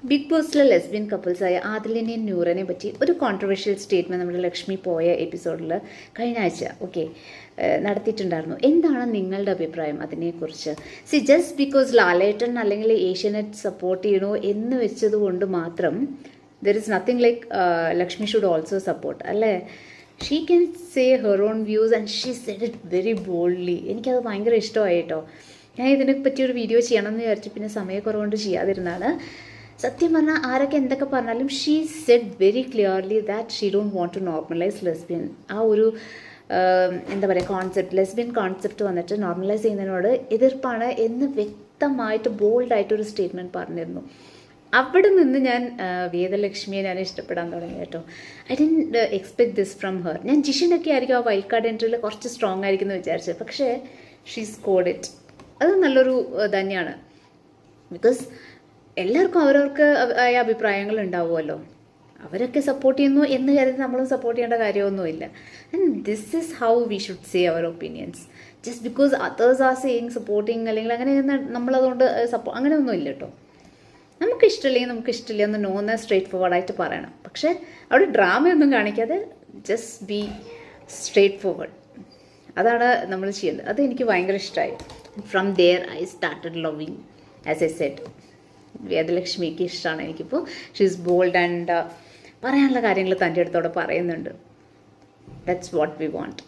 Big ബോസിലെ lesbian കപ്പിൾസായ ആദിലിനെയും നൂറിനെ പറ്റി ഒരു controversial statement നമ്മുടെ ലക്ഷ്മി പോയ എപ്പിസോഡിൽ കഴിഞ്ഞ ആഴ്ച നടത്തിയിട്ടുണ്ടായിരുന്നു. എന്താണ് നിങ്ങളുടെ അഭിപ്രായം അതിനെക്കുറിച്ച്? ജസ്റ്റ് ബിക്കോസ് ലാലേട്ടൻ അല്ലെങ്കിൽ ഏഷ്യാനെറ്റ് സപ്പോർട്ട് ചെയ്യണോ എന്ന് വെച്ചത് കൊണ്ട് മാത്രം there is nothing like Lakshmi should also support അല്ലേ? She can say her own views and she said it very boldly. എനിക്കത് ഭയങ്കര ഇഷ്ടമായി കേട്ടോ. ഞാൻ ഇതിനെ പറ്റി ഒരു വീഡിയോ ചെയ്യണമെന്ന് വിചാരിച്ചു, പിന്നെ സമയക്കുറവുകൊണ്ട് ചെയ്യാതിരുന്നാണ്. സത്യം പറഞ്ഞാൽ ആരൊക്കെ എന്തൊക്കെ പറഞ്ഞാലും she said very clearly that she don't want to normalise lesbian. ആ ഒരു എന്താ പറയുക കോൺസെപ്റ്റ്, ലെസ്ബിയൻ കോൺസെപ്റ്റ് വന്നിട്ട് നോർമലൈസ് ചെയ്യുന്നതിനോട് എതിർപ്പാണ് എന്ന് വ്യക്തമായിട്ട് ബോൾഡായിട്ടൊരു സ്റ്റേറ്റ്മെൻറ്റ് പറഞ്ഞിരുന്നു. അവിടെ നിന്ന് ഞാൻ വേദലക്ഷ്മിയെ ഞാൻ ഇഷ്ടപ്പെടാൻ തുടങ്ങി കേട്ടോ. I didn't expect this from her. ഞാൻ ജിഷിനൊക്കെ ആയിരിക്കും ആ വൈൽഡ് കാർഡ് എൻട്രിയിൽ കുറച്ച് സ്ട്രോങ് ആയിരിക്കും എന്ന് വിചാരിച്ചത്, പക്ഷേ ഷീ സ്കോർഡ് ഇറ്റ്. അത് നല്ലൊരു തന്നെയാണ്. ബിക്കോസ് എല്ലാവർക്കും അവരവർക്ക് അഭിപ്രായങ്ങൾ ഉണ്ടാവുമല്ലോ. അവരൊക്കെ സപ്പോർട്ട് ചെയ്യുന്നു എന്ന് കരുതി നമ്മളും സപ്പോർട്ട് ചെയ്യേണ്ട കാര്യമൊന്നുമില്ല. And this is how we should say our opinions. Just because others are saying supporting അല്ലെങ്കിൽ അങ്ങനെ നമ്മളതുകൊണ്ട് അങ്ങനെയൊന്നും ഇല്ല കേട്ടോ. നമുക്ക് ഇഷ്ടമില്ലെങ്കിൽ നമുക്ക് ഇഷ്ടമില്ല എന്ന് നോന്ന് സ്ട്രേറ്റ് ഫോർവേഡായിട്ട് പറയണം. പക്ഷേ അവിടെ ഡ്രാമയൊന്നും കാണിക്കാതെ ജസ്റ്റ് ബി സ്ട്രേറ്റ് ഫോർവേഡ്. അതാണ് നമ്മൾ ചെയ്യുന്നത്. അത് എനിക്ക് ഭയങ്കര ഇഷ്ടമായി. From there I started loving as I said. വേദലക്ഷ്മിക്ക് ഇഷ്ടമാണ് എനിക്കിപ്പോൾ. ഷീ ഈസ് ബോൾഡ് ആൻഡ് പറയാനുള്ള കാര്യങ്ങൾ തൻ്റെ അടുത്തോടെ പറയുന്നുണ്ട്. That's what we want.